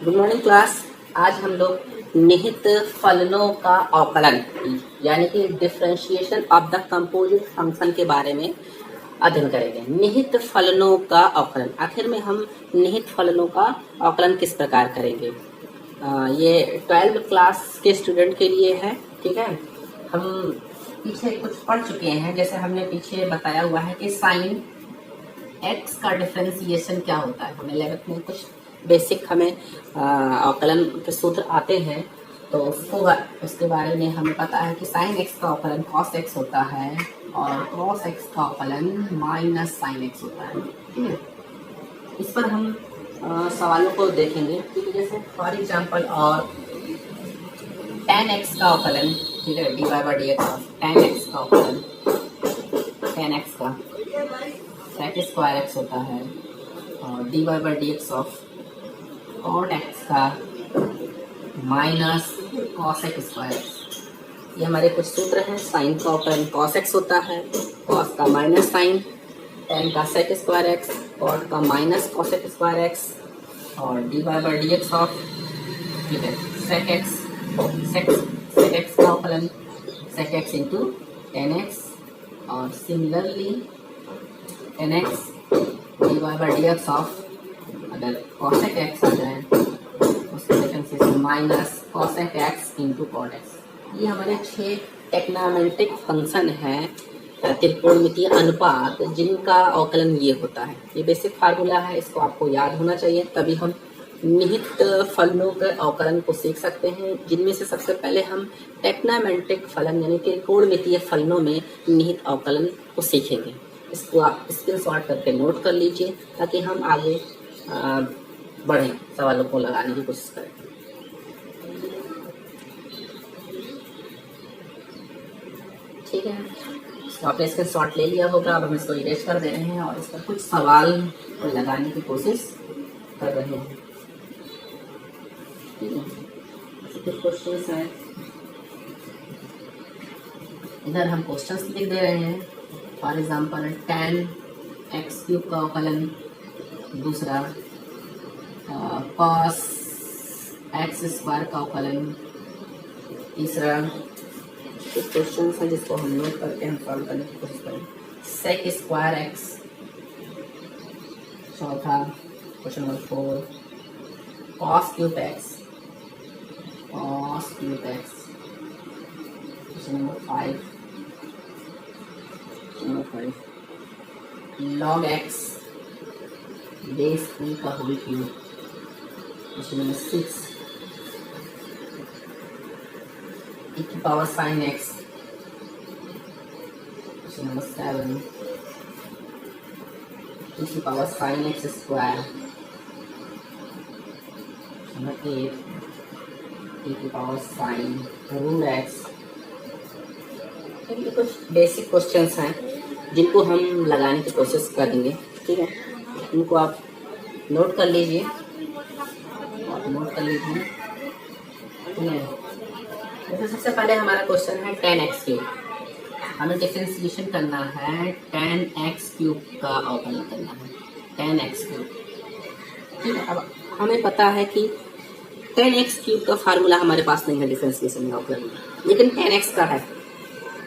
Good morning class. आज हम लोग निहित फलनों का अवकलन यानी कि differentiation of the composite function के बारे में अध्ययन करेंगे। निहित फलनों का अवकलन, आखिर में हम निहित फलनों का अवकलन किस प्रकार करेंगे। ये 12वीं क्लास के स्टूडेंट के लिए है। ठीक है, हम पीछे कुछ पढ़ चुके हैं। जैसे हमने पीछे बताया हुआ है कि साइन एक्स का डिफरेंशिएशन क्या होता है। हमें 11th में कुछ बेसिक हमें अवकलन के सूत्र आते हैं, तो उसके बारे में हमें पता है कि साइन एक्स का अवकलन कॉस एक्स होता है और कॉस एक्स का अवकलन माइनस साइन एक्स होता है। ठीक है, इस पर हम सवालों को देखेंगे। ठीक है, जैसे फॉर एग्जांपल और tan एक्स का अवकलन, ठीक है, D Y by D x tan x का अवकलन, tan एक्स का सेक स्क्वायर एक्स होता है और D Y by D x of cot X का minus cos X square X. ये हमारे कुछ सूत्र हैं। साइन का अवकलन कॉस एक्स होता है, कॉस का माइनस साइन, टेन का सेक स्क्वायर एक्स, कॉट का minus cos X square X और D Y by D x of, ठीक है, सेक एक्स का अवकलन sec x into tan X और similarly tan x D Y by D x of, अगर cosec X आ जाए उसके सेकंड से minus cosec X into cot X. ये हमारे 6 टेक्नामेंटिक फंक्शन हैं, त्रिकोणमितीय अनुपात, जिनका अवकलन ये होता है। ये बेसिक फार्मूला है, इसको आपको याद होना चाहिए, तभी हम निहित फलनों के अवकलन को सीख सकते हैं। जिनमें से सबसे पहले हम टेक्नामेंटिक फलन यानी त्रिकोणमितीय फलनों में निहित अवकलन को सीखेंगे। इसको आप स्क्रीनशॉट करके नोट कर लीजिए ताकि हम आगे बढ़ें, सवालों को लगाने की कोशिश करें। ठीक है, तो आपने स्क्रीनशॉट ले लिया होगा। अब हम इसको इरेज कर दे रहे हैं और इस पर कुछ सवाल लगाने की कोशिश कर रहे हैं। ठीक है, कुछ क्वेश्चंस हैं, इधर हम क्वेश्चंस लिख दे रहे हैं। For example tan x cube का अवकलन, दूसरा cos एक्स स्क्वायर का अवकलन, तीसरा कुछ क्वेश्चन है जिसको हम नोट करके हम सॉल्व करने की कोशिश करें। सेक स्क्वायर एक्स, चौथा question number 4 cos cube x, question number 5 log x base 3 का whole cube, question number 6 e की power sine x, question number 7 e की power sine x square, number 8 e की power sine root x. ये कुछ basic questions हैं जिनको हम लगाने की कोशिश करेंगे। ठीक है, इनको आप नोट कर लीजिए ठीक है। तो सबसे पहले हमारा क्वेश्चन है tan एक्स क्यूब। हमें डिफरेंशिएशन करना है, tan एक्स क्यूब का अवकलन करना है, tan एक्स क्यूब। ठीक है, अब हमें पता है कि tan एक्स क्यूब का फार्मूला हमारे पास नहीं है डिफरेंशिएशन में, अवकलन में, लेकिन tan एक्स का है।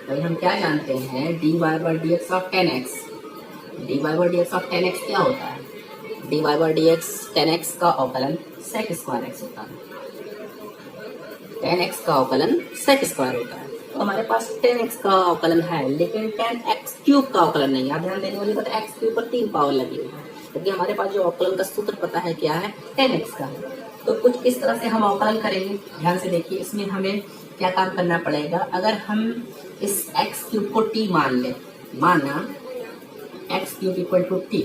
तो हम क्या जानते हैं, d Y by D x of tan x. D Y by D x of tan x क्या होता है, D Y by D x tan x का अवकलन सेक स्क्वायर एक्स होता है। टेन एक्स का अवकलन सेक स्क्वायर होता है। तो हमारे पास टेन एक्स का अवकलन है, लेकिन टेन एक्स क्यूब का अवकलन नहीं। आप ध्यान देने वाली बात, एक्स क्यूब पर 3 पावर लगी हुई है, क्योंकि हमारे पास जो अवकलन का सूत्र पता है क्या है, टेन एक्स का है। तो कुछ इस तरह से हम अवकलन करेंगे। ध्यान से देखिए, इसमें हमें क्या काम करना पड़ेगा। अगर हम इस एक्स क्यूब को टी मान ले, माना x cube equal to t,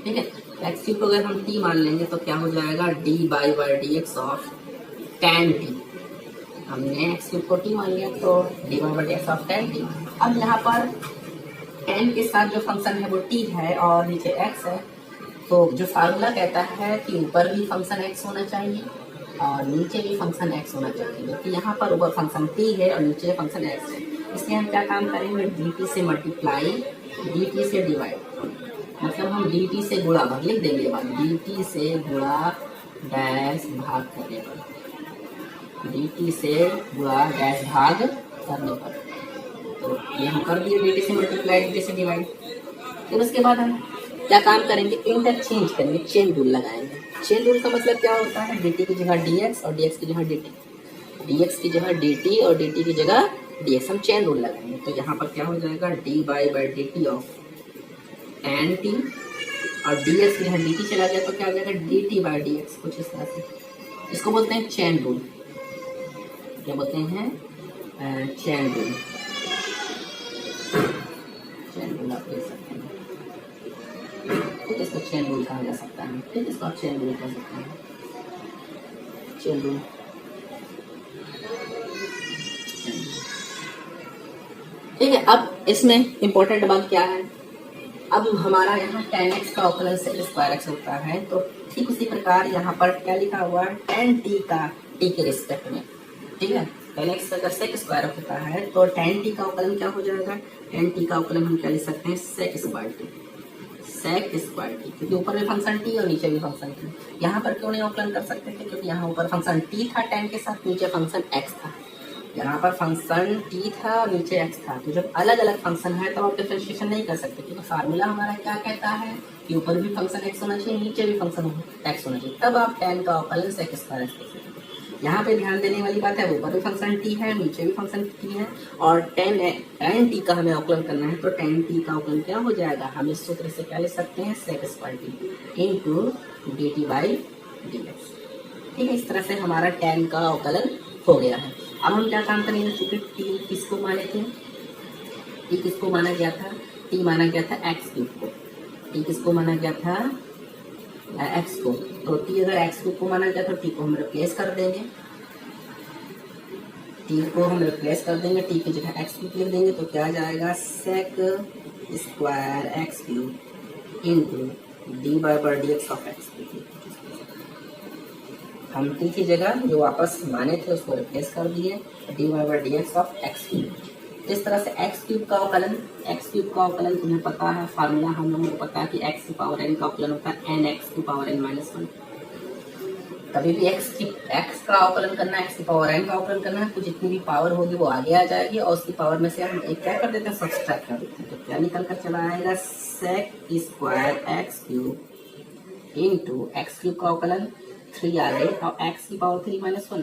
ठीक है, एक्स क्यूब को अगर हम टी मान लेंगे तो क्या हो जाएगा, D by by D x of tan T. हमने एक्स क्यूब को टी मान लिया तो D by by D x of tan T. अब यहाँ पर tan के साथ जो फंक्शन है वो टी है और नीचे x है, तो जो फार्मूला कहता है कि ऊपर भी फंक्शन x होना चाहिए और नीचे भी फंक्शन x होना चाहिए, क्योंकि यहाँ पर ऊपर फंक्शन t है और नीचे फंक्शन x है। इसलिए हम क्या काम करेंगे, dt से मल्टीप्लाई, dt से डिवाइड, मतलब हम dt से गुणा, लिख देंगे dt से गुणा डैश भाग करने पर, dt से गुणा डैश भाग करने पर, तो ये हम कर दिए dt से मल्टीप्लाई dt से डिवाइड। फिर उसके बाद हम क्या काम करेंगे, इंटरचेंज करेंगे, चेन रूल लगाएंगे। चेन रूल का मतलब क्या होता है, dt की जगह dx और dx की जगह dt, dx की जगह dt और dt की जगह dx, हम चेन रूल लगाएंगे। तो यहाँ पर क्या हो जाएगा, dy by dt of tan t, और dx की जगह dt चला गया तो क्या हो जाएगा, dt बाई dx, कुछ इस तरह से। इसको बोलते हैं चेन रूल। क्या बोलते हैं, चेन रूल। चेन रूल आप देख सकते हैं, ठीक, इसको चेन रूल कहा जा सकता है, ठीक, इसको आप चेन रूल कह सकते हैं, चेन रूल। ठीक है, अब इसमें इम्पोर्टेंट बात क्या है, अब हमारा यहाँ tan x का अवकलन sec स्क्वायर x होता है, तो ठीक उसी प्रकार यहाँ पर क्या लिखा हुआ है, tan t का t के रिस्पेक्ट में, ठीक है, tan x का अगर sec स्क्वायर होता है तो tan t का अवकलन क्या हो जाएगा, tan t का अवकलन हम क्या लिख सकते हैं, sec square t, sec square t, क्योंकि ऊपर में फंक्शन t और नीचे भी फंक्शन t। यहाँ पर क्यों नहीं अवकलन कर सकते थे, क्योंकि यहाँ ऊपर फंक्शन t था tan के साथ, नीचे फंक्शन x था। यहाँ पर फंक्शन t था और नीचे x था, तो जब अलग अलग फंक्शन है तो आप डिफरेंशिएशन नहीं कर सकते, क्योंकि फार्मूला हमारा क्या कहता है कि ऊपर भी फंक्शन x होना चाहिए, नीचे भी फंक्शन x होना चाहिए, तब आप tan का अवकलन sec स्क्वायर x लिख सकते। यहाँ पे ध्यान देने वाली बात है, ऊपर भी फंक्शन t है, नीचे भी फंक्शन t है, और tan t का हमें अवकलन करना है, तो tan t का अवकलन क्या हो जाएगा, हम इस सूत्र से क्या लिख सकते हैं, sec square t into dt by dx। ठीक है, इस तरह से हमारा tan का अवकलन हो गया है। अब हम क्या काम करेंगे, क्योंकि t किसको माने थे, t किसको माना गया था, t माना गया था x क्यूब को, t किसको माना गया था, x को, तो t अगर x क्यूब को माना गया तो t को हम रिप्लेस कर देंगे, t को हम रिप्लेस कर देंगे, t की जगह x क्यूब लिख देंगे, तो क्या आ जाएगा, sec square x cube into dy by dx of x cube. हम t की जगह जो वापस माने थे उसको रिप्लेस कर दिए, dy by dx of x cube. इस तरह से x क्यूब का अवकलन तुम्हें पता है, फार्मूला हम लोगों को पता है कि x की पावर n का अवकलन होता है nx की पावर n माइनस 1। कभी भी x का अवकलन करना है, x की पावर n का अवकलन करना है, तो जितनी भी पावर होगी वो आगे आ जाएगी, और उसकी पावर में से हम एक क्या कर देते हैं, सब्सट्रैक्ट कर देते हैं, तो क्या निकल कर चला आएगा, sec square x cube into x cube का अवकलन 3 आ गई और x की पावर 3 माइनस 1,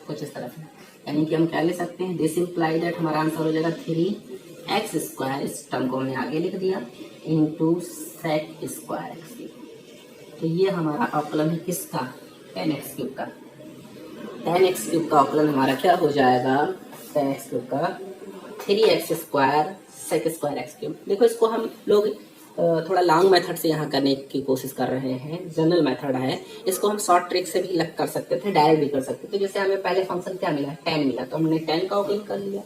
कुछ इस तरह से। यानी कि हम क्या ले सकते हैं, दिस इम्प्लाई दैट हमारा आंसर हो जाएगा 3x स्क्वायर, इस टर्म को हमने आगे लिख दिया, into sec square x cube. तो ये हमारा अवकलन है किसका, tan x क्यूब का। tan x क्यूब का अवकलन हमारा क्या हो जाएगा, tan x क्यूब का 3x square sec square x cube. देखो इसको हम लोग थोड़ा लॉन्ग मेथड से यहाँ करने की कोशिश कर रहे हैं, जनरल मेथड है, इसको हम शॉर्ट ट्रिक से भी लग कर सकते थे, डायरेक्ट भी कर सकते थे। जैसे हमें पहले फंक्शन क्या मिला, tan मिला, तो हमने tan का अवकलन कर लिया।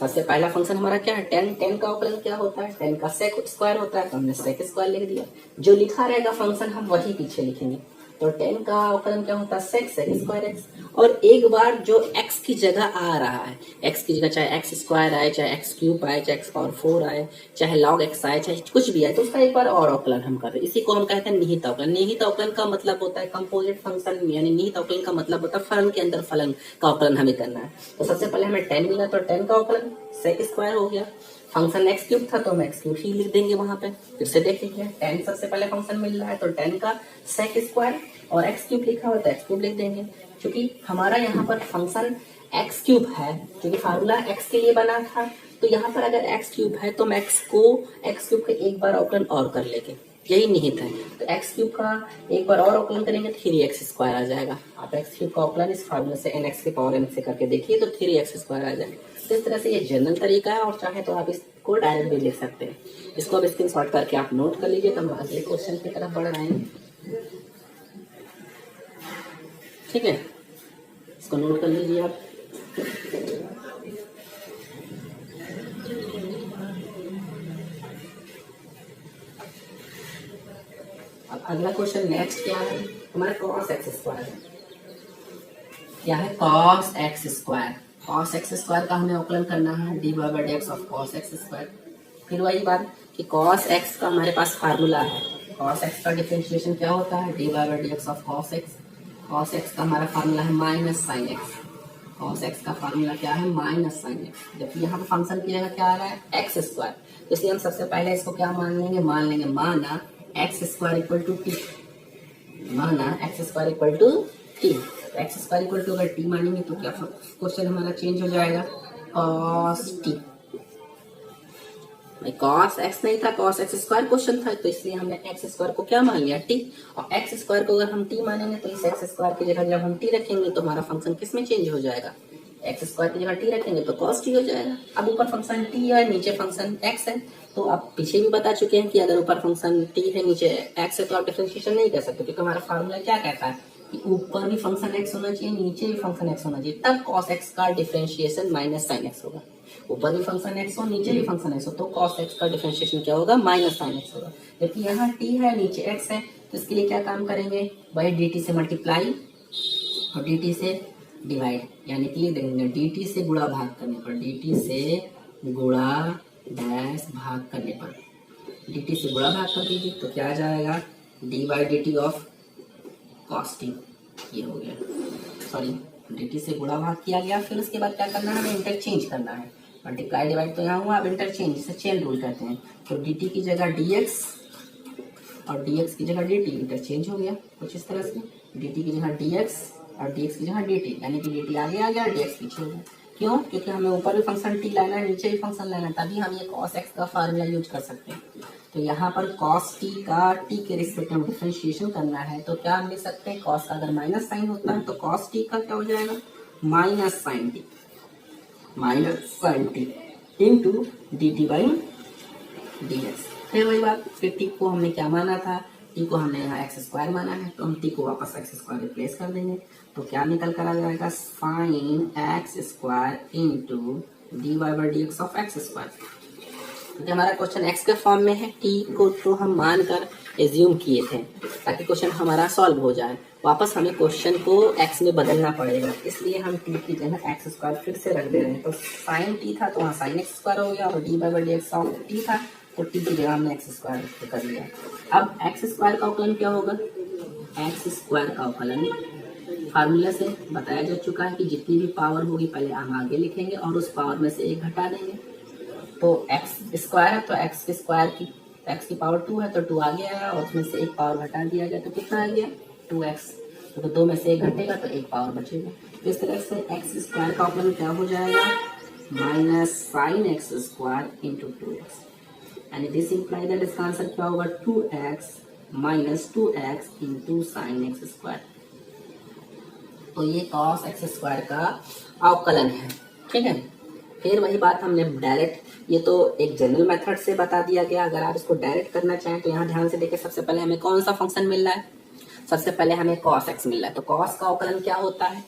सबसे पहला फंक्शन हमारा क्या है, tan का अवकलन क्या होता है, tan का sec स्क्वायर होता है, तो हमने sec स्क्वायर लिख दिया। जो लिखा रहेगा फंक्शन हम वही पीछे लिखेंगे, तो tan का अवकलन क्या होता है, sec स्क्वायर x। और एक बार जो x की जगह आ रहा है, x की जगह चाहे x स्क्वायर आए, चाहे x क्यूब आए, चाहे x पावर 4 आए, चाहे log x आए, चाहे कुछ भी आए, तो उसका एक बार और अवकलन हम कर रहे हैं। इसी को हम कहते हैं निहित अवकलन। निहित अवकलन का मतलब होता है कंपोजिट फंक्शन, यानी निहित अवकलन का मतलब होता है फलन के अंदर फलन का अवकलन हमें करना है। तो सबसे पहले हमें tan मिला, तो tan का अवकलन sec स्क्वायर हो गया। फंक्शन x क्यूब था तो हम x क्यूब ही लिख देंगे वहां पे। फिर से देख लीजिए, tan सबसे पहले फंक्शन मिल रहा है, तो tan का sec स्क्वायर और x क्यूब लिखा हुआ तो x क्यूब लिख देंगे, क्योंकि हमारा यहाँ पर फंक्शन x क्यूब है, क्योंकि फार्मूला x के लिए बना था, तो यहाँ पर अगर x क्यूब है तो हम x क्यूब का एक बार अवकलन और कर लेंगे, यही निहित है। तो x क्यूब का एक बार और अवकलन करेंगे तो 3x स्क्वायर आ जाएगा। आप x क्यूब का अवकलन इस फार्मूला से nx के पावर n से करके देखिए तो 3x स्क्वायर आ जाएगा। तो इस तरह से ये जनरल तरीका है, और चाहे तो आप इसको डायरेक्ट भी लिख सकते हैं। इसको अब स्क्रीनशॉट करके आप नोट कर लीजिए, तो हम अगले क्वेश्चन की तरफ बढ़ रहे हैं। ठीक है, इसको नोट कर लीजिए आप। अब अगला क्वेश्चन नेक्स्ट क्या है, हमारा cos x स्क्वायर है। क्या है, cos x square. cos x square का हमें अवकलन करना है, dy by dx of cos x square. फिर वही बात कि cos x का हमारे पास फार्मूला है, कॉस एक्स का डिफरेंशिएशन क्या होता है, d by D x of cos x. Cos x का हमारा फार्मूला है minus sine x. Cos x का फार्मूला क्या है, माइनस साइन एक्स। जबकि यहाँ पर फंक्शन की जगह क्या आ रहा है, एक्स स्क्वायर, तो इसलिए हम सबसे पहले इसको क्या मान लेंगे, माना X square equal to T. माना X square equal to T. X square equal to अगर टी मानेंगे तो क्या क्वेश्चन हमारा चेंज हो जाएगा, कॉस टी। कॉस एक्स नहीं था, कॉस एक्स स्क्वायर क्वेश्चन था, तो इसलिए हमने एक्स स्क्वायर को क्या मान लिया, टी। और एक्स स्क्वायर को अगर हम टी मानेंगे तो इस एक्स स्क्वायर की जगह जब हम टी रखेंगे तो हमारा फंक्शन किस में चेंज हो जाएगा, एक्स स्क्वायर की जगह टी रखेंगे तो कॉस टी हो जाएगा। अब ऊपर फंक्शन टी है, नीचे फंक्शन एक्स है, तो आप पीछे भी बता चुके हैं कि अगर ऊपर फंक्शन टी है नीचे एक्स है तो आप डिफरेंशिएशन नहीं कर सकते, क्योंकि हमारा फार्मूला क्या कहता है कि ऊपर भी फंक्शन एक्स होना चाहिए, नीचे भी फंक्शन एक्स होना चाहिए, तब कॉस एक्स का डिफरेंशिएशन माइनस साइन एक्स होगा। ऊपर भी फंक्शन एक्स हो, नीचे भी फंक्शन एक्स हो, तो कॉस एक्स का डिफरेंशिएशन क्या होगा, माइनस साइन एक्स होगा। जबकि यहाँ टी है, नीचे एक्स है, तो इसके लिए क्या काम करेंगे, वही डी टी से मल्टीप्लाई और डी टी से डिवाइड, यानी कि लिख देंगे डी टी से गुणा भाग करने पर, डी टी से गुणा डैश भाग करने पर, डी टी से गुणा भाग कर दीजिए तो क्या आ जाएगा, D by D T of cos T. ये हो गया, सॉरी डी टी से गुणा भाग किया गया। फिर उसके बाद क्या करना है, हमें इंटरचेंज करना है, मल्टीप्लाई डिवाइड तो यहाँ हुआ, अब इंटरचेंज, जिसे चेन रूल कहते हैं। तो डी टी की जगह डी एक्स और डी एक्स की जगह डी टी, इंटरचेंज हो गया कुछ इस तरह से, डी टी की जगह डी एक्स और डी एक्स की जगह डी टी, यानी कि डी टी आगे आ गया और डी एक्स पीछे हो गया। क्यों, क्योंकि हमें ऊपर भी फंक्शन टी लाना है, नीचे भी फंक्शन लाना है, तभी हम ये कॉस एक्स का फार्मूला यूज कर सकते हैं। तो यहाँ पर कॉस टी का टी के रिस्पेक्ट में डिफरेंशिएशन करना है, तो क्या हम लिख सकते हैं, कॉस का अगर माइनस साइन होता है तो कॉस टी का क्या हो जाएगा, minus sine t, minus sine t into D t by D x. फिर वही बात, फिर टी को हमने क्या माना था, टी को हमने यहाँ एक्स स्क्वायर माना है, तो हम टी को वापस एक्स स्क्वायर रिप्लेस कर देंगे, तो क्या निकल कर आ जाएगा, sine x square into D Y by D x of x square. क्योंकि हमारा क्वेश्चन एक्स के फॉर्म में है, टी को तो हम मानकर एज्यूम किए थे ताकि क्वेश्चन हमारा सॉल्व हो जाए, वापस हमें क्वेश्चन को एक्स में बदलना पड़ेगा, इसलिए हम टी की जगह एक्स स्क्वायर फिर से रख दे रहे हैं। तो साइन टी था तो वहाँ साइन एक्स स्क्वायर हो गया, और D by D x of T था तो टी की जगह हमने एक्स स्क्वायर कर लिया। अब एक्स स्क्वायर का अवकलन क्या होगा, एक्स स्क्वायर का अवकलन फार्मूला से बताया जा चुका है कि जितनी भी पावर होगी पहले हम आगे लिखेंगे और उस पावर में से एक घटा देंगे। तो एक्स स्क्वायर है तो एक्स के स्क्वायर की एक्स की पावर 2 है तो 2 आगे आया और उसमें से एक पावर घटा दिया गया तो कितना आ गया, 2x। तो 2 में से एक घटेगा तो एक पावर बचेगा। तो इस तरह से एक्स स्क्वायर का अवकलन क्या हो जाएगा, minus sine x square into 2x, यानी दिस इंप्लाई दैट इसका आंसर क्या होगा, 2x minus 2x into sine x square. तो ये कॉस एक्स स्क्वायर का अवकलन है, ठीक है। फिर वही बात हमने डायरेक्ट, ये तो एक जनरल मेथड से बता दिया गया, अगर आप इसको डायरेक्ट करना चाहें तो यहाँ ध्यान से देखिए, सबसे पहले हमें कौन सा फंक्शन मिल रहा है, सबसे पहले हमें कॉस एक्स मिल रहा है, तो कॉस का अवकलन क्या होता है,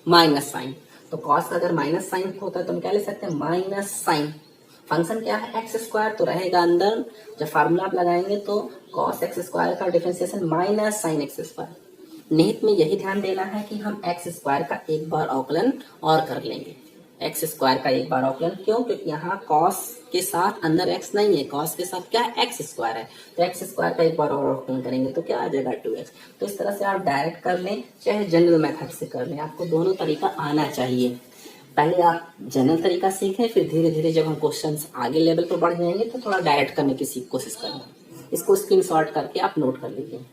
माइनस साइन। तो कॉस का अगर माइनस साइन होता है तो हम क्या ले सकते हैं, माइनस साइन, फंक्शन क्या है एक्स स्क्वायर, तो रहेगा अंदर, जब फार्मूला आप लगाएंगे तो कॉस एक्स स्क्वायर का differentiation minus sine x square. निहित में यही ध्यान देना है कि हम एक्स स्क्वायर का एक बार अवकलन और कर लेंगे, एक्स स्क्वायर का एक बार अवकलन, क्यों, क्योंकि यहाँ कॉस के साथ अंदर एक्स नहीं है, कॉस के साथ क्या है, एक्स स्क्वायर है, तो एक्स स्क्वायर का एक बार और अवकलन करेंगे तो क्या आ जाएगा, 2x। तो इस तरह से आप डायरेक्ट कर लें चाहे जनरल मेथड से कर लें, आपको दोनों तरीका आना चाहिए। पहले आप जनरल तरीका सीखें, फिर धीरे धीरे जब हम क्वेश्चन आगे लेवल पर बढ़ जाएंगे तो थोड़ा डायरेक्ट करने की कोशिश करें। इसको स्क्रीनशॉट करके आप नोट कर लीजिए।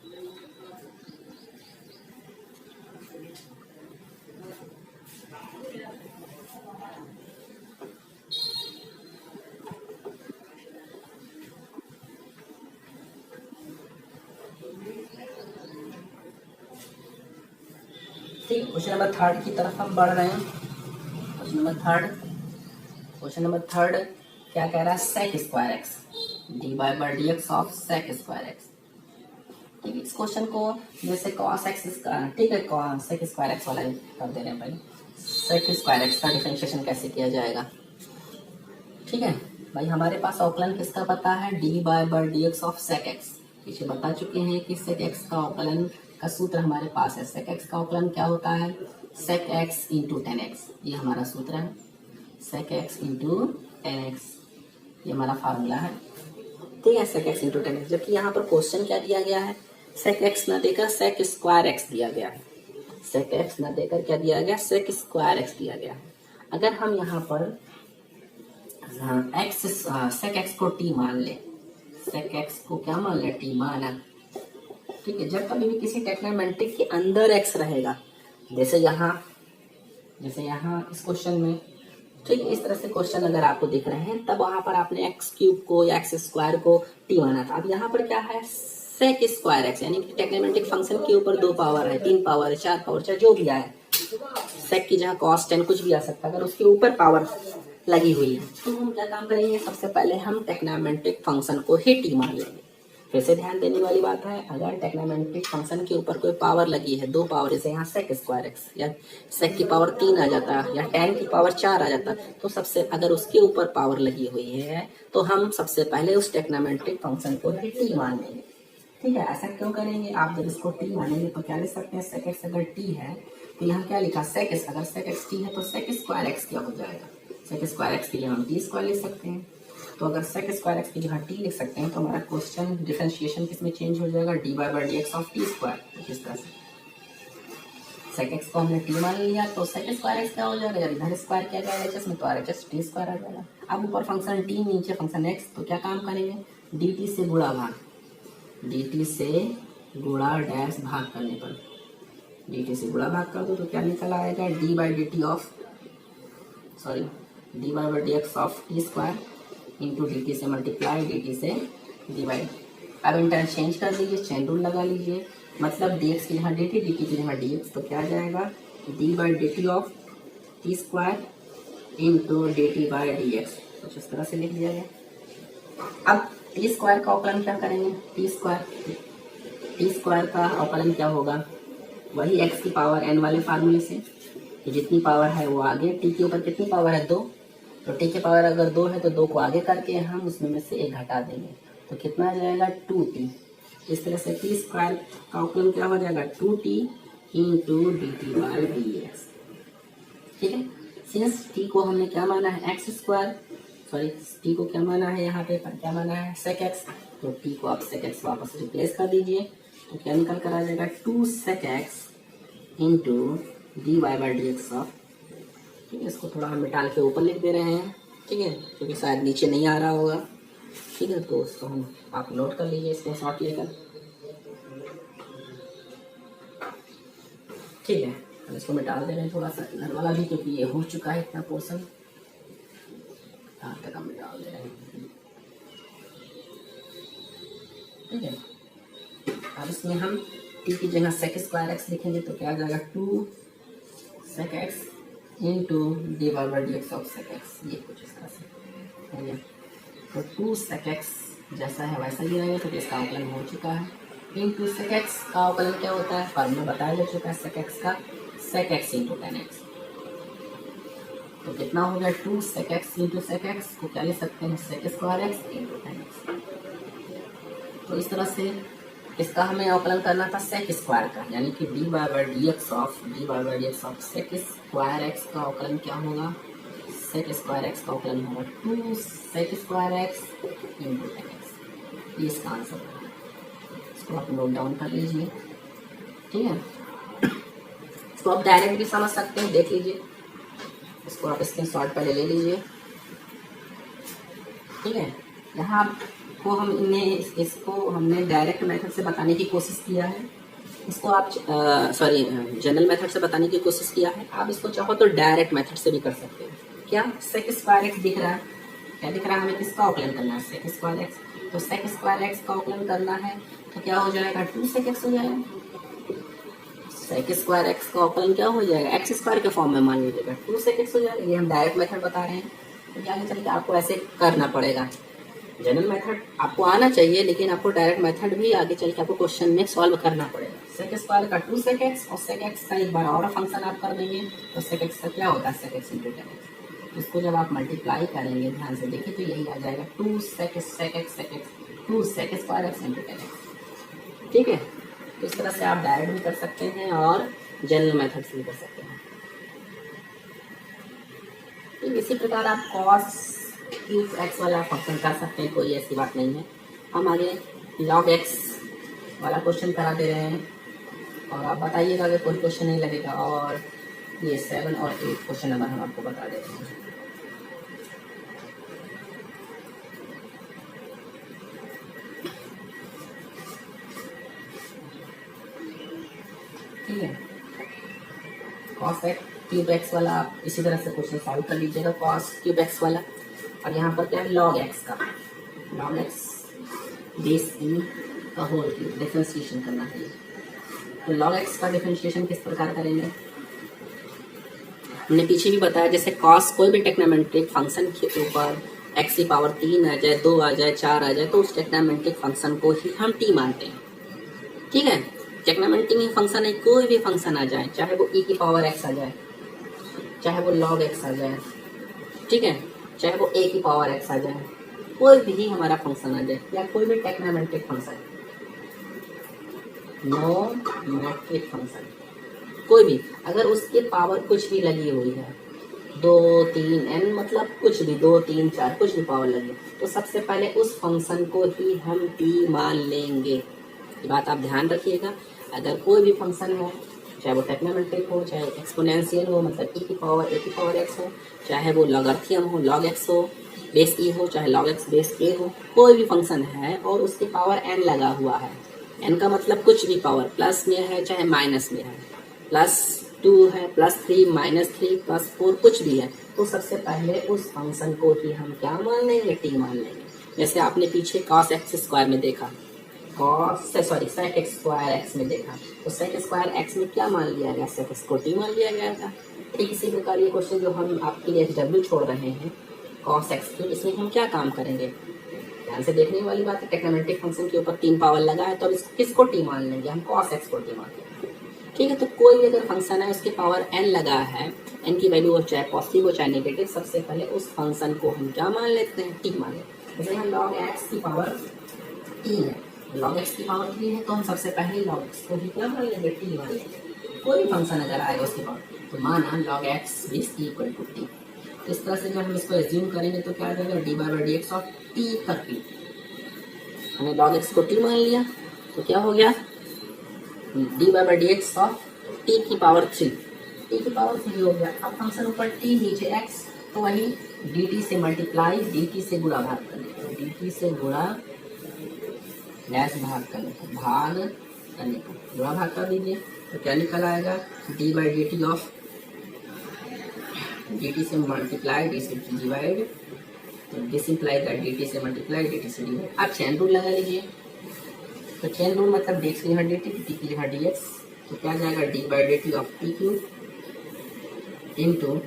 ठीक, क्वेश्चन नंबर 3 की तरफ हम बढ़ रहे हैं। क्वेश्चन नंबर थर्ड क्या कह रहा है, sec square x, d by by D x of sec square x. ठीक है, इस क्वेश्चन को जैसे कॉस एक्स, ठीक है, सेक स्क्वायर एक्स वाला कर दे रहे हैं। पहले सेक स्क्वायर एक्स का डिफरेंशिएशन कैसे किया जाएगा, ठीक है भाई, हमारे पास अवकलन किसका पता है, d by by D x of sec x. पीछे बता चुके हैं कि सेक एक्स का अवकलन का सूत्र हमारे पास है। सेक एक्स का अवकलन क्या होता है, sec x into tan x, ये हमारा सूत्र है, sec x into tan x, ये हमारा फार्मूला है। ठीक है, sec x into tan x. जबकि यहाँ पर क्वेश्चन क्या दिया गया है, sec x ना देकर sec स्क्वायर x दिया गया है। sec x ना देकर क्या दिया गया, sec स्क्वायर x दिया गया है। अगर हम यहाँ पर sec x को t मान ले, sec x को क्या मान ले, t माना। ठीक है, जब कभी भी किसी टेक्नोमेट्रिक के अंदर x रहेगा, जैसे यहाँ इस क्वेश्चन में, ठीक है, इस तरह से क्वेश्चन अगर आपको दिख रहे हैं, तब वहां पर आपने एक्स क्यूब को या एक्स स्क्वायर को टी माना था। अब यहाँ पर क्या है, सेक स्क्वायर एक्स, यानी कि टेक्नोमेट्रिक फंक्शन के ऊपर 2 पावर है, 3 पावर है, 4 पावर, चाहे जो भी आए, सेक की जगह कॉस टेन कुछ भी आ सकता है, अगर उसके ऊपर पावर लगी हुई है तो हम क्या काम करेंगे, सबसे पहले हम टेक्नोमेट्रिक फंक्शन को ही टी मान लेंगे। फिर से ध्यान देने वाली बात है, अगर टेक्नोमेट्रिक फंक्शन के ऊपर कोई पावर लगी है, 2 पावर, जैसे यहाँ सेक स्क्वायर एक्स या सेक की पावर 3 आ जाता है या टेन की पावर 4 आ जाता, तो सबसे अगर उसके ऊपर पावर लगी हुई है तो हम सबसे पहले उस टेक्नोमेट्रिक फंक्शन को ही टी मान लेंगे। ठीक है, ऐसा क्यों करेंगे, आप जब इसको टी मानेंगे तो क्या लिख सकते हैं, सेक एक्स अगर टी है तो यहाँ क्या लिखा, सेक एक्स, अगर सेक एक्स टी है तो सेक स्क्वायर एक्स क्या हो जाएगा, सेक स्क्वायर एक्स के लिए हम टी स्क्वायर लिख सकते हैं। तो अगर सेक स्क्वायर एक्स की जगह टी लिख सकते हैं तो हमारा क्वेश्चन डिफरेंशिएशन किसमें चेंज हो जाएगा, D by D x of T square. किस तरह से सेक एक्स को हमने टी मान लिया तो सेक स्क्वायर एक्स क्या हो जाएगा, जब इधर स्क्वायर किया जाएगा एच एस में तो R H S T square आ जाएगा। अब ऊपर फंक्शन टी, नीचे फंक्शन एक्स, तो क्या काम करेंगे, डी टी से गुणा भाग, डी टी से गुणा डैश भाग करने पर, डी टी से गुणा भाग कर दो तो क्या निकल आएगा, D by D T of, sorry, D by D x of T square into D T से मल्टीप्लाई डी टी से डिवाइड। अब इंटरचेंज कर दीजिए, चेन रूल लगा लीजिए, मतलब डी एक्स की जगह डी टी की जगह डी एक्स, तो क्या आ जाएगा, D by D T of T square into D t by D X, कुछ इस तरह से लिख दिया गया। अब टी स्क्वायर का अवकलन क्या करेंगे, टी स्क्वायर का अवकलन क्या होगा, वही एक्स की पावर एन वाले फार्मूले से, कि जितनी पावर है वो आगे, टी के ऊपर कितनी पावर है, 2, तो टी की पावर अगर 2 है तो 2 को आगे करके हम उसमें में से 1 घटा देंगे तो कितना आ जाएगा, 2t। इस तरह से टी स्क्वायर का अवकलन क्या हो जाएगा, 2t into D t by D X. ठीक है, सिंस टी को हमने क्या माना है, एक्स स्क्वायर, सॉरी टी को क्या माना है, यहाँ पे क्या माना है, सेक एक्स, तो टी को आप सेक एक्स वापस रिप्लेस कर दीजिए तो क्या निकल कर आ जाएगा, 2 sec x into D Y by D x of, ठीक है, इसको थोड़ा हम डाल के ऊपर लिख दे रहे हैं, ठीक है, क्योंकि शायद नीचे नहीं आ रहा होगा। ठीक है, तो उसको हम आप नोट कर लीजिए इसको शॉर्ट लेकर। ठीक है, हम इसको मैं डाल दे रहे हैं थोड़ा सा इधर वाला भी, क्योंकि ये हो चुका है इतना पोर्सन, यहाँ तक हम डाल दे रहे हैं। ठीक है, अब इसमें हम टी की जगह सेक स्क्वायर एक्स लिखेंगे तो क्या आ जाएगा, 2 sec x into d by D x of sec x, ये कुछ इस तरह से है। तो 2 सेक एक्स जैसा है वैसा ही रहेगा, तो इसका अवकलन हो चुका है। इंटू सेक एक्स का अवकलन क्या होता है, फार्मूला बताया जा चुका है सेक एक्स का, sec x into tan x, तो कितना हो गया, 2 sec x into sec x को क्या लिख सकते हैं, sec square x into tan x. तो इस तरह से इसका हमें अवकलन करना था सेक स्क्वायर का, यानी कि d by D x of sec square x का अवकलन क्या होगा, सेक स्क्वायर एक्स का अवकलन होगा 2 sec square x into tan x, ये इसका आंसर होगा। इसको आप नोट डाउन कर लीजिए। ठीक है, इसको आप डायरेक्ट भी समझ सकते हैं, देख लीजिए, इसको आप स्क्रीनशॉट पहले ले लीजिए। ठीक है, यहाँ को हमने डायरेक्ट मेथड से बताने की कोशिश किया है, इसको आप जनरल मेथड से बताने की कोशिश किया है। आप इसको चाहो तो डायरेक्ट मेथड से भी कर सकते हैं। क्या सेक स्क्वायर एक्स दिख रहा है, क्या दिख रहा है, हमें किसका अवकलन करना है, सेक स्क्वायर एक्स, तो सेक स्क्वायर एक्स का अवकलन करना है तो क्या हो जाएगा, 2 सेक एक्स हो जाएगा। सेक स्क्वायर एक्स का अवकलन क्या हो जाएगा, एक्स स्क्वायर के फॉर्म में मान लीजिएगा, 2 सेक एक्स हो जाएगा। ये हम डायरेक्ट मेथड बता रहे हैं, तो आगे चल के आपको ऐसे करना पड़ेगा। जनरल मेथड आपको आना चाहिए, लेकिन आपको डायरेक्ट मेथड भी आगे चल के आपको क्वेश्चन में सॉल्व करना पड़ेगा। सेक स्क्वायर का 2 सेक एक्स और सेक एक्स का एक बार और फंक्शन आप कर देंगे तो सेक एक्स का क्या होता है, sec x into tan x. इसको जब आप मल्टीप्लाई करेंगे, ध्यान से देखिए, तो यही आ जाएगा 2 sec x 2 sec square x into tan x. ठीक है, तो इस तरह से आप डायरेक्ट भी कर सकते हैं और जनरल मेथड से भी कर सकते हैं। ठीक, इसी प्रकार आप कॉस क्यूब एक्स वाला फंक्शन कर सकते हैं, कोई ऐसी बात नहीं है। हम आगे log x वाला क्वेश्चन करा दे रहे हैं और आप बताइएगा कि कोई क्वेश्चन नहीं लगेगा। और ये 7 और 8 क्वेश्चन नंबर हम आपको बता देते हैं। ठीक है, cos क्यूब एक्स वाला आप इसी तरह से क्वेश्चन सॉल्व कर लीजिएगा, cos क्यूब एक्स वाला। और यहाँ पर क्या है, log x का, log x बेस ई का होल क्यूब डिफरेंशिएशन करना है। तो log x का डिफरेंशिएशन किस प्रकार करेंगे, हमने पीछे भी बताया, जैसे cos कोई भी टेक्नोमेट्रिक फंक्शन के ऊपर x की पावर 3 आ जाए, 2 आ जाए, 4 आ जाए, तो उस टेक्नोमेट्रिक फंक्शन को ही हम t मानते हैं। ठीक है, टेक्नोमेट्रिक फंक्शन है, कोई भी फंक्शन आ जाए, चाहे वो e की पावर x आ जाए, चाहे वो log x आ जाए, ठीक है, चाहे वो a की पावर x आ जाए, कोई भी हमारा फंक्शन आ जाए, या कोई भी टेक्नोमेट्रिक फंक्शन, नो मैट्रिक फंक्शन, कोई भी, अगर उसकी पावर कुछ भी लगी हुई है, 2, 3, n, मतलब कुछ भी, 2, 3, 4, कुछ भी पावर लगी, तो सबसे पहले उस फंक्शन को ही हम t मान लेंगे। ये बात आप ध्यान रखिएगा। अगर कोई भी फंक्शन है, चाहे वो टेक्नोमेट्रिक हो, चाहे एक्सपोनेंशियल हो, मतलब e की पावर x हो, चाहे वो लॉगरिथम हो, log x हो, बेस e हो, चाहे log x बेस a हो, कोई भी फंक्शन है और उसकी पावर n लगा हुआ है, n का मतलब कुछ भी पावर, प्लस में है चाहे माइनस में है, +2 है, +3, -3, +4, कुछ भी है, तो सबसे पहले उस फंक्शन को ही हम क्या मान लेंगे, t मान लेंगे। जैसे आपने पीछे cos x स्क्वायर में देखा, sec x स्क्वायर x में देखा, तो sec स्क्वायर x में क्या मान लिया गया, sec x को t मान लिया गया था। ठीक इसी प्रकार ये क्वेश्चन जो हम आपके लिए SW छोड़ रहे हैं, cos x क्यूब, इसमें हम क्या काम करेंगे, ध्यान से देखने वाली बात है। टेक्नोमेट्रिक फंक्शन के ऊपर 3 पावर लगा है, तो अब इसको किसको t मान लेंगे, हम cos x को t मान लेंगे। ठीक है, तो कोई भी अगर फंक्शन है उसके पावर n लगा है, n की वैल्यू हो चाहे पॉजिटिव हो चाहे नेगेटिव, सबसे पहले उस फंक्शन को हम क्या मान लेते हैं, t मान लेते हैं। जैसे यहाँ log x की पावर 3 है, log x की पावर 3 है, तो हम सबसे पहले log x को ही क्या मान लेंगे, t मान लेंगे। कोई भी फंक्शन अगर आएगा उसकी पावर, तो माना log x is equal to t। इस तरह से जब हम इसको एज्यूम करेंगे तो क्या आ जाएगा, dy/dx ऑफ t का क्यूब। हमने log x को t मान लिया, तो क्या हो गया, dy/dx ऑफ t की पावर 3, t की पावर 3 हो गया। अब फंक्शन ऊपर t नीचे x, तो वही dt से मल्टीप्लाई, dt से गुणा भाग करने, dt से गुणा डैश भाग करने को, भाग करने को गुणा भाग कर दीजिए, तो क्या निकल आएगा, dy/dt ऑफ dt से मल्टीप्लाई, डी से डिवाइड, तो दिस इंप्लाई दैट dt से मल्टीप्लाई, dt से डिवाइड। आप चेन रूल लगा लीजिए, तो चेन रूल मतलब dx की जगह dt, t की जगह dx, तो क्या जाएगा, dy/dt of t cube into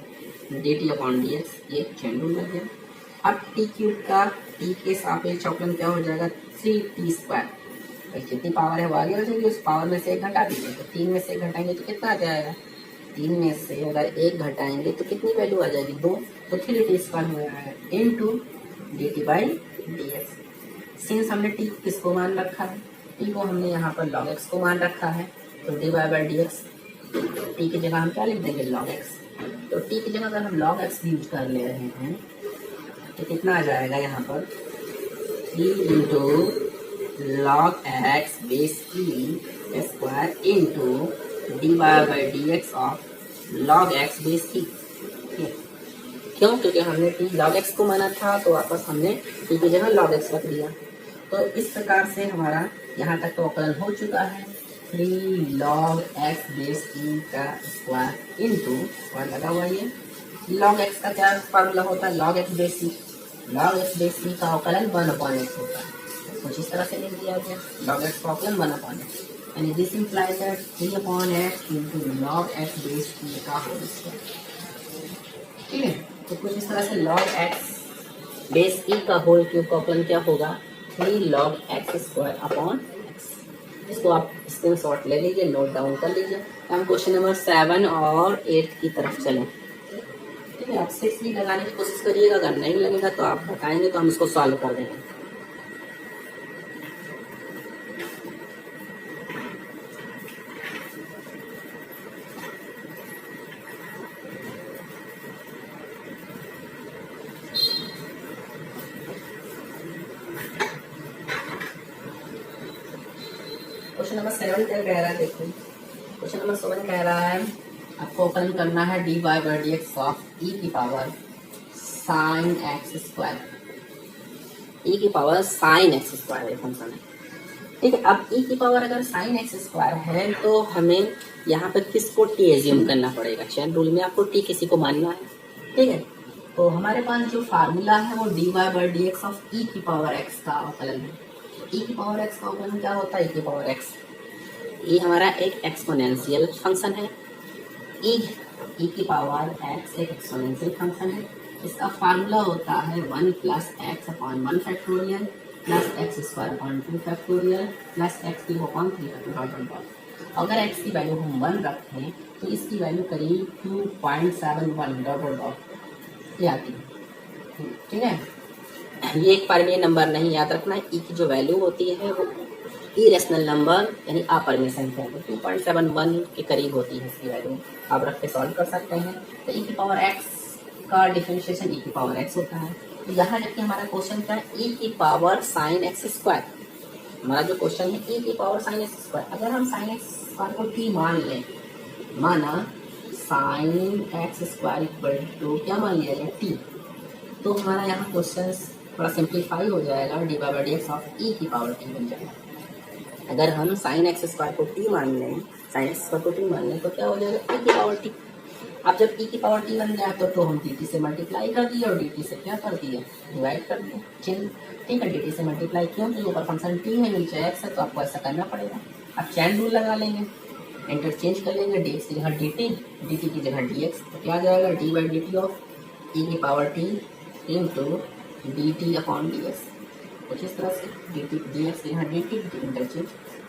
dt upon dx, ये चेन रूल लग गया। अब t क्यूब का t के सापेक्ष अवकलन क्या हो जाएगा, 3t स्क्वायर। जितनी पावर है वो आगे रखेंगे, उस पावर में से 1 घटा दीजिए, तो 3 में से 1 घटाएंगे तो कितना आ जाएगा, 3 में से अगर 1 घटाएंगे तो कितनी वैल्यू आ जाएगी, 2, तो 3t स्क्वायर हो जाएगा इंटू dt/dx। सिंस हमने t किसको मान रखा है, t को हमने यहाँ पर log x को मान रखा है, तो dy/dx t की जगह हम क्या लिख देंगे, log x। तो t की जगह अगर हम log x यूज कर ले रहे हैं तो कितना आ जाएगा यहाँ पर, 3 into log x base e square into dy/dx of log x base e। क्यों, क्योंकि हमने t log x को माना था, तो वापस हमने t की जगह log x रख दिया। तो इस प्रकार से हमारा यहाँ तक तो अवकलन हो चुका है, 3 log x बेस e का स्क्वायर इंटू स्क्वायर लगा हुआ, ये log x का क्या फार्मूला होता है, log x base e, log x base e का अवकलन 1/x होता है, कुछ इस तरह से लिख दिया गया, log x का अवकलन 1/x, यानी this implies that 3/x into log x base e का होल स्क्वायर। ठीक है, तो कुछ इस तरह से log x बेस e का होल क्यूब का अवकलन क्या होगा, 3 log x square upon x। इसको आप स्क्रीनशॉट ले लीजिए, नोट डाउन कर लीजिए। हम क्वेश्चन नंबर 7 और 8 की तरफ चलें। ठीक है, आप 6 भी लगाने की कोशिश करिएगा, अगर नहीं लगेगा तो आप बताएंगे तो हम इसको सॉल्व कर देंगे। क्वेश्चन नंबर 7 क्या कह रहा है, देखो क्वेश्चन नंबर 7 कह रहा है आपको ओपन करना है dy by D x of E की power sine x square, E की पावर साइन एक्स स्क्वायर है फंक्शन है, ठीक है। अब ई की पावर अगर साइन एक्स स्क्वायर है तो हमें यहाँ पर किसको टी एज्यूम करना पड़ेगा, चैन रूल में आपको टी किसी को मानना है, ठीक है। तो हमारे पास जो फार्मूला है वो dy by D x of E की पावर एक्स का अवकलन है। ई की पावर एक्स का अवकलन क्या होता है, ई की पावर एक्स, ये हमारा एक एक्सपोनेंशियल फंक्शन है। ई की पावर एक्स एक एक्सपोनेंशियल फंक्शन है। इसका फार्मूला होता है 1 plus x upon 1 factorial plus x square upon 2 factorial plus x cube upon 3 dot. अगर एक्स की वैल्यू हम 1 रखें तो इसकी वैल्यू करीब 2.71 डॉट ये आती है, ठीक है। ये एक परमीय नंबर नहीं याद रखना है, ई की जो वैल्यू होती है वो इरेशनल नंबर यानी अपरमीय संख्या 2.71 के करीब होती है इसकी वैल्यू, आप रख के सॉल्व कर सकते हैं। तो ई की पावर एक्स का डिफरेंशिएशन ई की पावर एक्स होता है। तो यहाँ जबकि हमारा क्वेश्चन क्या है, ई की पावर साइन एक्स स्क्वायर, हमारा जो क्वेश्चन है ई की पावर साइन एक्स स्क्वायर। अगर हम साइन एक्स स्क्वायर को टी मान लें, माना sine x square equal to क्या मान लिया जाए टी, तो हमारा यहाँ क्वेश्चन थोड़ा सिंप्लीफाई हो जाएगा, D by D x of E की पावर टी बन जाएगा। अगर हम साइन एक्स स्क्वायर को टी मान लें, साइन एक्स स्क्वायर को टी मान लें तो क्या हो जाएगा ई की पावर टी। अब जब ई की पावर टी बन गया तो हम डी टी से मल्टीप्लाई कर दिए और डी टी से क्या कर दिया, डिवाइड कर दिया, चेन, ठीक है। डी टी से मल्टीप्लाई क्यों, क्योंकि ऊपर फंक्शन टी है नीचे एक्स है, तो आपको ऐसा करना पड़ेगा। अब चैन रूल लगा लेंगे, इंटरचेंज कर लेंगे, डी एक्स की जगह डी टी की जगह डी एक्स, तो क्या आ जाएगा D by D T of E की power T into D T upon D X, कुछ इस तरह से डी एक्स की जगह डी टी इंटरचेंज।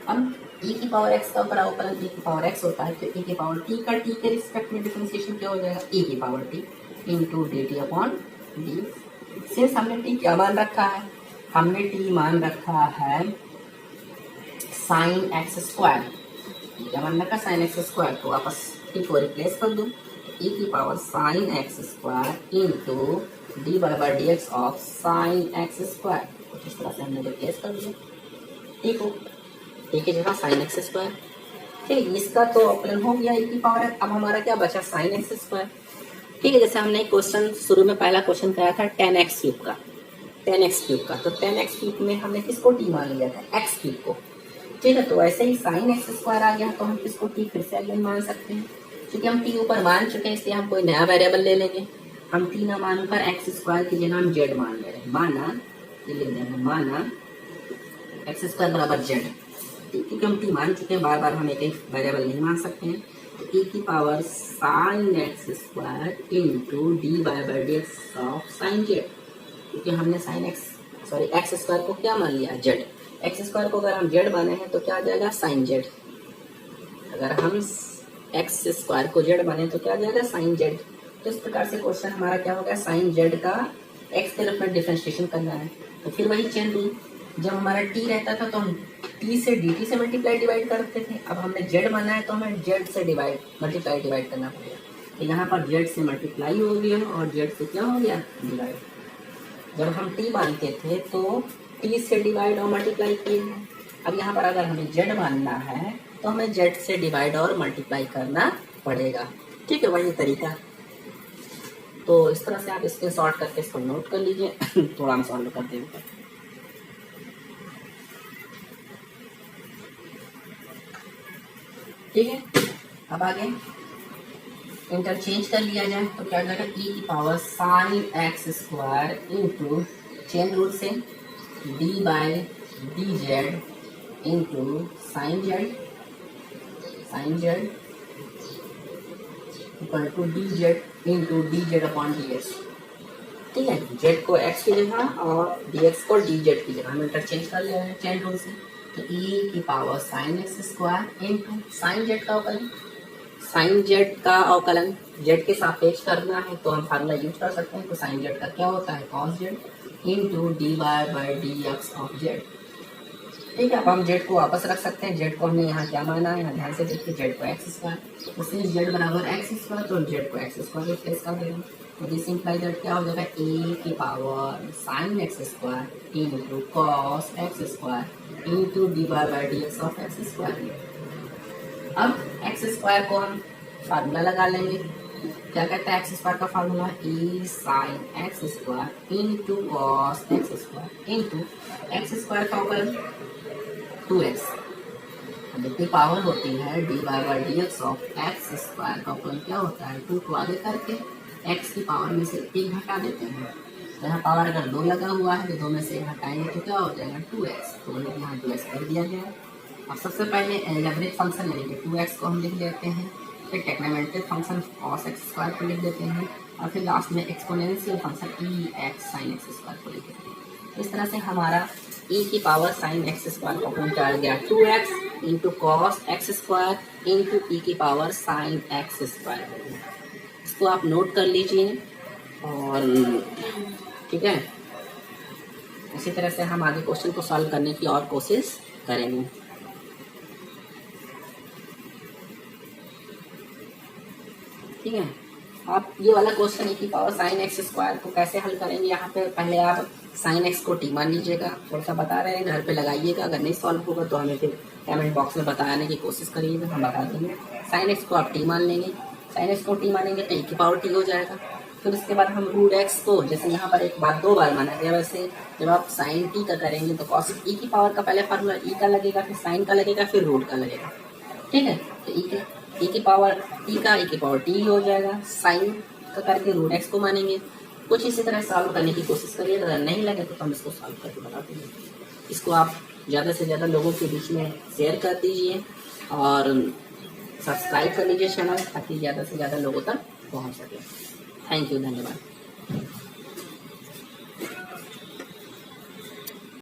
अब ई की पावर एक्स का ऊपर अवकलन ई की पावर एक्स होता है, तो ई की पावर टी का टी के रिस्पेक्ट में डिफरेंशिएशन क्या हो जाएगा, ई की power T into D T upon D. Since हमने टी क्या मान रखा है, हमने टी मान रखा है साइन एक्स स्क्वायर, क्या मान रखा साइन एक्स स्क्वायर, तो वापस टी को रिप्लेस कर दो, ई की power sine x square into d by D x of sine x square, कुछ इस तरह से हमने रिप्लेस कर दिया, ठीक हो, ठीक है जगह साइन एक्स स्क्वायर, ठीक है। इसका तो अवकलन हो गया ई की पावर। अब हमारा क्या बचा साइन एक्स स्क्वायर, ठीक है। जैसे हमने क्वेश्चन शुरू में पहला क्वेश्चन कराया था 10x क्यूब का, 10x क्यूब का, तो 10x क्यूब में हमने किसको टी मान लिया था, x क्यूब को, ठीक है। तो वैसे ही साइन एक्स स्क्वायर आ गया तो हम किसको टी फिर से अगेन मान सकते हैं, क्योंकि हम टी ऊपर मान चुके हैं, इसलिए हम कोई नया वेरिएबल ले लेंगे। हम टी ना मानकर एक्स स्क्वायर की जगह हम जेड मान ले रहे हैं, माना ये लिख देंगे, माना एक्स स्क्वायर बराबर जेड, क्योंकि हम टी मान चुके हैं, बार बार हम एक ही वेरिएबल नहीं मान सकते हैं। तो ई की power sine x square into d by D x of sine Z, क्योंकि हमने sine x sorry x square को क्या मान लिया, जेड। एक्स स्क्वायर को अगर हम जेड माने हैं तो क्या आ जाएगा साइन जेड, अगर हम एक्स स्क्वायर को जेड माने तो क्या आ जाएगा साइन जेड। तो इस प्रकार से क्वेश्चन हमारा क्या हो गया, साइन जेड का एक्स के रूप में डिफरेंशिएशन करना है। तो फिर वही चेन रूल, जब हमारा टी रहता था तो हम टी से डी टी से मल्टीप्लाई डिवाइड करते थे, अब हमने जेड माना है तो हमें जेड से मल्टीप्लाई डिवाइड करना पड़ेगा। तो यहाँ पर जेड से मल्टीप्लाई हो गया और जेड से क्या हो गया डिवाइड। जब हम टी मानते थे तो टी से डिवाइड और मल्टीप्लाई किए हैं, अब यहाँ पर अगर हमें जेड मानना है तो हमें जेड से डिवाइड और मल्टीप्लाई करना पड़ेगा, ठीक है, वही तरीका। तो इस तरह से आप इसके शॉर्ट करके इसको नोट कर लीजिए, थोड़ा हम सॉल्व करते हैं। ठीक है, अब आगे इंटरचेंज कर लिया जाए तो क्या जाएगा ई की power sine x square into chain rule से D by D Z into sine Z equal to D Z into D Z upon D X, ठीक है। जेड को एक्स की जगह और डी एक्स को डी जेड की जगह हम इंटरचेंज कर लिया है चेन रूल से। तो ई की power sine x square into sine Z का अवकलन, साइन जेड का अवकलन जेड के सापेक्ष करना है तो हम फार्मूला यूज कर सकते हैं। तो साइन जेड का क्या होता है cos z into D Y by D x of z, ठीक है। अब हम जेड को वापस रख सकते हैं, जेड को हमने यहाँ क्या माना है, यहाँ ध्यान से देखिए जेड को एक्स स्क्वायर, तो सिंस जेड बराबर एक्स स्क्वायर तो जेड को एक्स स्क्वायर रिप्लेस कर देंगे। तो दिस इम्प्लाई दैट क्या हो जाएगा, ए की power sine x square into cos X square into D Y by D x of x square. अब एक्स स्क्वायर को हम फार्मूला लगा लेंगे। क्या कहता है एक्स स्क्वायर का formula, A sine x square into cos X square into X square का ऊपर 2x, जितनी पावर होती है D Y by D x of x square का ऊपर क्या होता है 2 को आगे करके x की पावर में से 1 घटा देते हैं। तो यहाँ पावर अगर 2 लगा हुआ है तो 2 में से घटाएंगे तो क्या हो जाएगा 2x, तो यहाँ 2x कर दिया गया है। अब सबसे पहले एलजेब्रिक फंक्शन यानी कि 2x को हम लिख लेते हैं, फिर trigonometric function cos x square को लिख देते हैं और फिर लास्ट में exponential function e x sin x square को लिख देते हैं। इस तरह से हमारा e की पावर साइन एक्स स्क्वायर का फॉर्म आ गया 2x into cos X square into E की पावर साइन एक्स स्क्वायर। इसको आप नोट कर लीजिए और ठीक है, इसी तरह से हम आगे क्वेश्चन को सॉल्व करने की और कोशिश करेंगे। ठीक है, आप ये वाला क्वेश्चन e की पावर साइन एक्स स्क्वायर को कैसे हल करेंगे, यहाँ पे पहले आप साइन एक्स को टी मान लीजिएगा, थोड़ा सा बता रहे हैं, घर पे लगाइएगा, अगर नहीं सॉल्व होगा तो हमें फिर कमेंट बॉक्स में बताने की कोशिश करिएगा, हम बता देंगे। साइन एक्स को आप टी मान लेंगे, साइन एक्स को टी मानेंगे तो e की पावर टी हो जाएगा। फिर उसके बाद हम रूट एक्स को, जैसे यहाँ पर एक बार 2 बार माना गया, वैसे जब आप साइन टी का करेंगे तो कॉस ई की पावर का पहले फार्मूला ई का लगेगा, फिर साइन का लगेगा, फिर रूट का लगेगा। ठीक है, तो ई की पावर टी का ई की पावर टी हो जाएगा, साइन का करके रूट एक्स को मानेंगे। कुछ इसी तरह सॉल्व करने की कोशिश करिए, अगर नहीं लगे तो हम इसको सॉल्व करके बता देंगे। इसको आप ज़्यादा से ज़्यादा लोगों के बीच में शेयर कर दीजिए और सब्सक्राइब कर लीजिए चैनल, ताकि ज़्यादा से ज़्यादा लोगों तक पहुंच सके। थैंक यू, धन्यवाद।